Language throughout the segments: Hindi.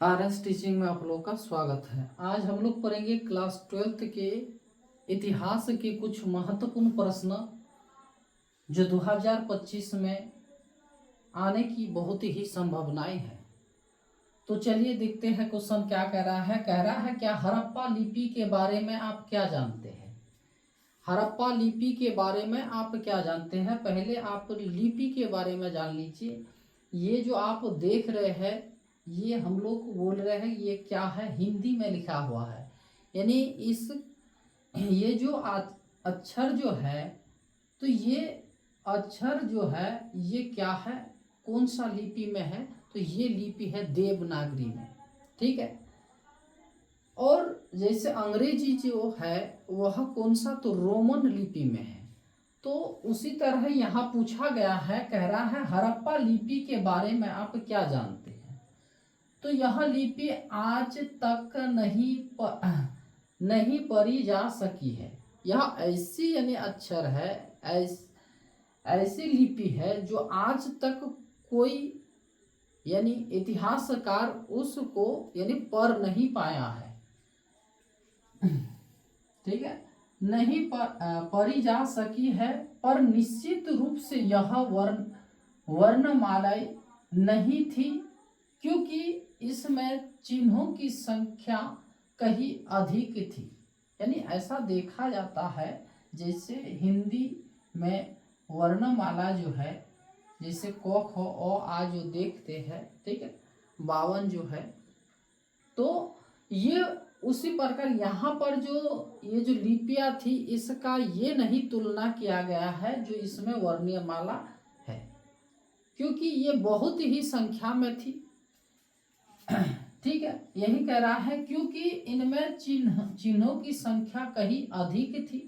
RS टीचिंग में आप लोग का स्वागत है। आज हम लोग पढ़ेंगे क्लास 12th के इतिहास के कुछ महत्वपूर्ण प्रश्न जो 2025 में आने की बहुत ही संभावनाएं हैं। तो चलिए देखते हैं क्वेश्चन क्या कह रहा है। कह रहा है क्या हड़प्पा लिपि के बारे में आप क्या जानते हैं। हड़प्पा लिपि के बारे में आप क्या जानते हैं। पहले आप लिपि के बारे में जान लीजिए। ये जो आप देख रहे हैं ये हम लोग बोल रहे हैं ये क्या है, हिंदी में लिखा हुआ है। यानी इस ये जो अक्षर जो है तो ये अक्षर जो है ये क्या है, कौन सा लिपि में है, तो ये लिपि है देवनागरी में। ठीक है। और जैसे अंग्रेजी जो है वह कौन सा, तो रोमन लिपि में है। तो उसी तरह यहाँ पूछा गया है, कह रहा है हड़प्पा लिपि के बारे में आप क्या जानते हैं। तो यह लिपि आज तक नहीं पढ़ी जा सकी है। यह ऐसी यानी अक्षर है, ऐसी लिपि है जो आज तक कोई यानी इतिहासकार उसको यानी पढ़ नहीं पाया है। ठीक है, नहीं पढ़ी जा सकी है। पर निश्चित रूप से यह वर्णमालाएं नहीं थी, क्योंकि इसमें चिन्हों की संख्या कहीं अधिक थी। यानी ऐसा देखा जाता है जैसे हिंदी में वर्णमाला जो है, जैसे क ख अ आ जो देखते हैं, ठीक है, 52 जो है, तो ये उसी प्रकार यहाँ पर जो ये जो लिपियाँ थी इसका ये नहीं तुलना किया गया है जो इसमें वर्णमाला है, क्योंकि ये बहुत ही संख्या में थी। ठीक है, यही कह रहा है क्योंकि इनमें चिन्हों की संख्या कहीं अधिक थी।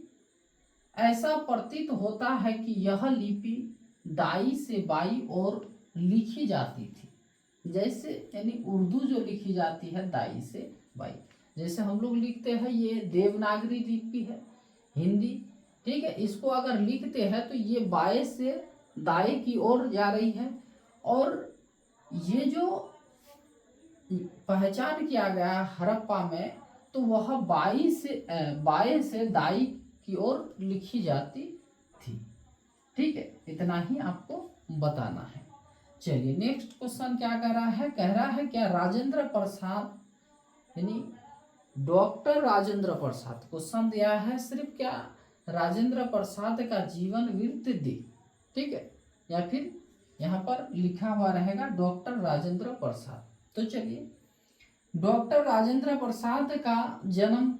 ऐसा प्रतीत होता है कि यह लिपि दाई से बाई ओर लिखी जाती थी। जैसे यानी उर्दू जो लिखी जाती है दाई से बाई, जैसे हम लोग लिखते हैं ये देवनागरी लिपि है हिंदी। ठीक है, इसको अगर लिखते हैं तो ये बाएं से दाएं की ओर जा रही है, और ये जो पहचान किया गया हड़प्पा में तो वह बाएं से दाई की ओर लिखी जाती थी। ठीक है, इतना ही आपको बताना है। चलिए नेक्स्ट क्वेश्चन क्या कह रहा है। कह रहा है क्या राजेंद्र प्रसाद यानी डॉक्टर राजेंद्र प्रसाद, क्वेश्चन दिया है सिर्फ क्या राजेंद्र प्रसाद का जीवन वृत्त दे। ठीक है, या फिर यहाँ पर लिखा हुआ रहेगा डॉक्टर राजेंद्र प्रसाद। तो चलिए, डॉक्टर राजेंद्र प्रसाद का जन्म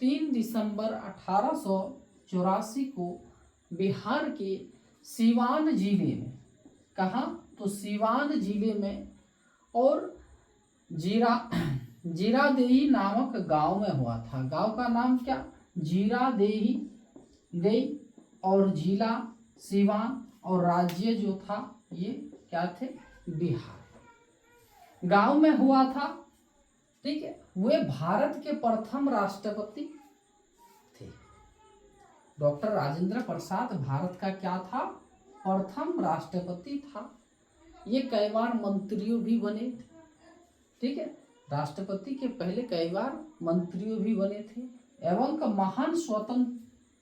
3 दिसंबर 1884 को बिहार के सीवान जिले में, कहाँ, तो सीवान जिले में, और जीरादेही नामक गांव में हुआ था। गांव का नाम क्या, जीरादेही, और जिला सीवान, और राज्य जो था ये क्या थे, बिहार। गांव में हुआ था। ठीक है, वे भारत के प्रथम राष्ट्रपति थे। डॉक्टर राजेंद्र प्रसाद भारत का क्या था, प्रथम राष्ट्रपति था। ये कई बार मंत्रियों भी बने थे। ठीक है, राष्ट्रपति के पहले कई बार मंत्रियों भी बने थे, एवं महान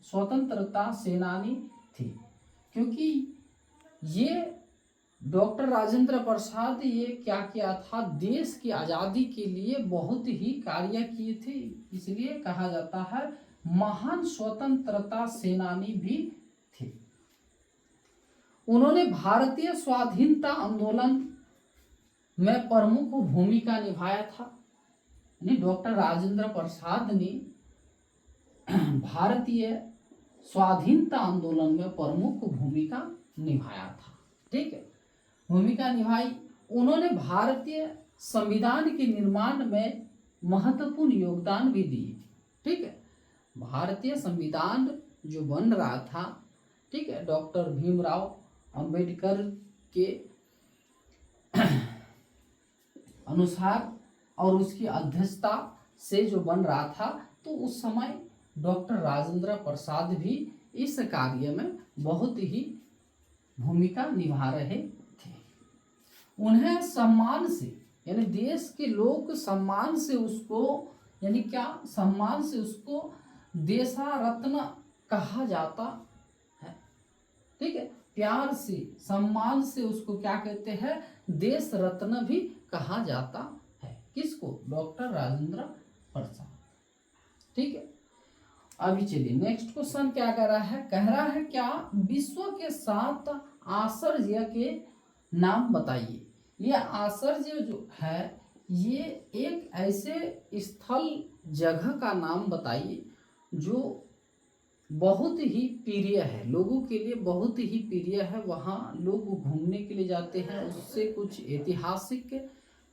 स्वतंत्रता सेनानी थे। क्योंकि ये डॉक्टर राजेंद्र प्रसाद ये क्या किया था, देश की आज़ादी के लिए बहुत ही कार्य किए थे, इसलिए कहा जाता है महान स्वतंत्रता सेनानी भी थे। उन्होंने भारतीय स्वाधीनता आंदोलन में प्रमुख भूमिका निभाया था। डॉक्टर राजेंद्र प्रसाद ने भारतीय स्वाधीनता आंदोलन में प्रमुख भूमिका निभाया था। ठीक है, भूमिका निभाई। उन्होंने भारतीय संविधान के निर्माण में महत्वपूर्ण योगदान भी दिए। ठीक है, भारतीय संविधान जो बन रहा था, ठीक है, डॉक्टर भीमराव अंबेडकर के अनुसार और उसकी अध्यक्षता से जो बन रहा था, तो उस समय डॉक्टर राजेंद्र प्रसाद भी इस कार्य में बहुत ही भूमिका निभा रहे थे। उन्हें सम्मान से यानी देश के लोग सम्मान से उसको, यानी क्या, सम्मान से उसको देशा रत्न कहा जाता है। ठीक है, प्यार से सम्मान से उसको क्या कहते हैं, देश रत्न भी कहा जाता है। किसको, डॉक्टर राजेंद्र प्रसाद। ठीक है, अभी चलिए नेक्स्ट क्वेश्चन क्या कह रहा है, कह रहा है क्या विश्व के 7 आश्चर्य के नाम बताइए। ये आश्चर्य जो है ये एक ऐसे स्थल जगह का नाम बताइए जो बहुत ही प्रिय है, लोगों के लिए बहुत ही प्रिय है, वहाँ लोग घूमने के लिए जाते हैं, उससे कुछ ऐतिहासिक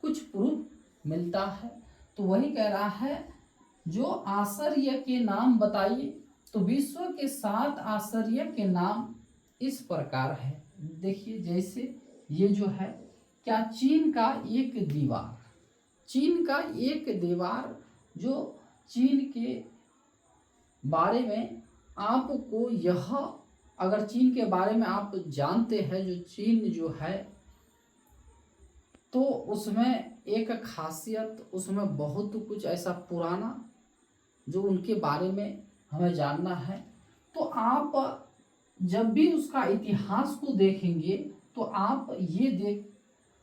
कुछ प्रूफ मिलता है। तो वही कह रहा है जो आश्चर्य के नाम बताइए। तो विश्व के 7 आश्चर्य के नाम इस प्रकार है। देखिए जैसे ये जो है क्या, चीन का एक दीवार, चीन का एक दीवार, जो चीन के बारे में आपको यह, अगर चीन के बारे में आप जानते हैं, जो चीन जो है तो उसमें एक खासियत, उसमें बहुत कुछ ऐसा पुराना जो उनके बारे में हमें जानना है। तो आप जब भी उसका इतिहास को देखेंगे तो आप ये देख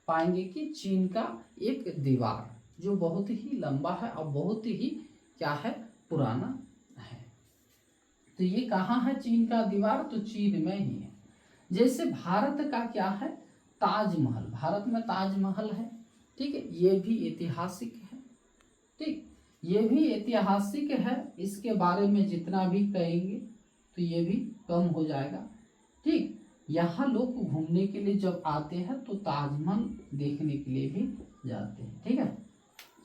पाएंगे कि चीन का एक दीवार जो बहुत ही लंबा है और बहुत ही क्या है, पुराना है। तो ये कहाँ है चीन का दीवार, तो चीन में ही है। जैसे भारत का क्या है, ताजमहल, भारत में ताजमहल है। ठीक है, ये भी ऐतिहासिक है। ठीक, ये भी ऐतिहासिक है, इसके बारे में जितना भी कहेंगे तो ये भी कम हो जाएगा। ठीक, यहाँ लोग घूमने के लिए जब आते हैं तो ताजमहल देखने के लिए भी जाते हैं। ठीक है,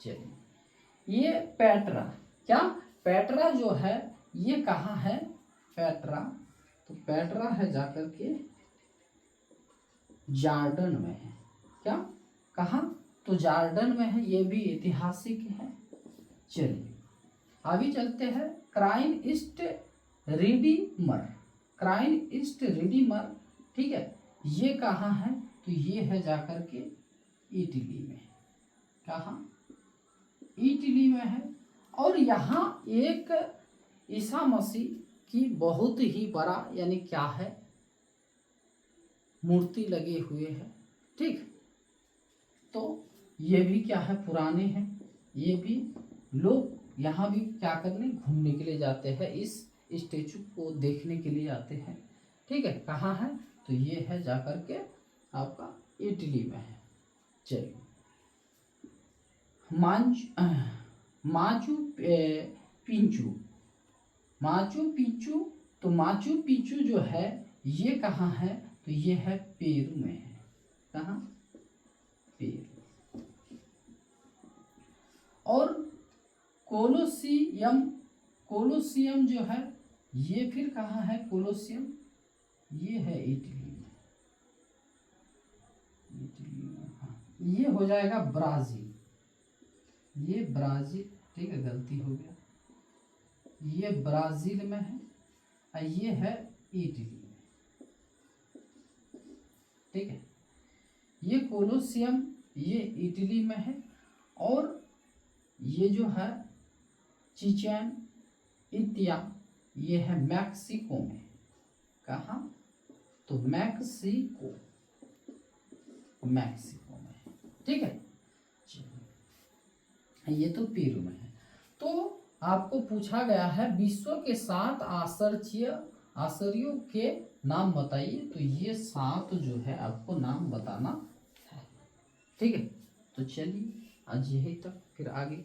चलिए ये पेट्रा, क्या पेट्रा जो है ये कहाँ है, पेट्रा, तो पेट्रा है जाकर के जॉर्डन में है। क्या, कहाँ, तो जॉर्डन में है, ये भी ऐतिहासिक है। चलिए आगे चलते हैं, क्राइन ईस्ट रिडीमर, क्राइन ईस्ट रिडीमर। ठीक है, ये कहाँ है, तो ये है जाकर के इटली में। कहाँ, इटली में है। और यहाँ एक ईसा मसीह की बहुत ही बड़ा यानी क्या है, मूर्ति लगे हुए है। ठीक, तो ये भी क्या है, पुराने हैं, ये भी लोग यहाँ भी क्या करने, घूमने के लिए जाते हैं, इस स्टेचू को देखने के लिए आते हैं। ठीक है, कहाँ है, तो ये है जाकर के आपका इटली में है। चलिए माचू पिच्चू, माचू पिच्चू, तो माचू पिच्चू जो है ये कहाँ है, तो ये है पेरू में है। कहाँ, पेरू। और कोलोसियम, कोलोसियम जो है ये फिर कहाँ है, कोलोसियम ये है इटली में, इटली में। हाँ, ये हो जाएगा ब्राजील, ये ब्राजील। ठीक है, गलती हो गया, ये ब्राजील में है और ये है इटली में। ठीक है, ये कोलोसियम ये इटली में है, और ये जो है चिचेन इत्या ये है मैक्सिको में। कहाँ, तो मैक्सिको, मैक्सिको में। ठीक है, ये तो पेरू में है। तो आपको पूछा गया है विश्व के 7 आश्चर्यों के नाम बताइए, तो ये 7 जो है आपको नाम बताना है। ठीक है, तो चलिए आज यही तक, फिर आगे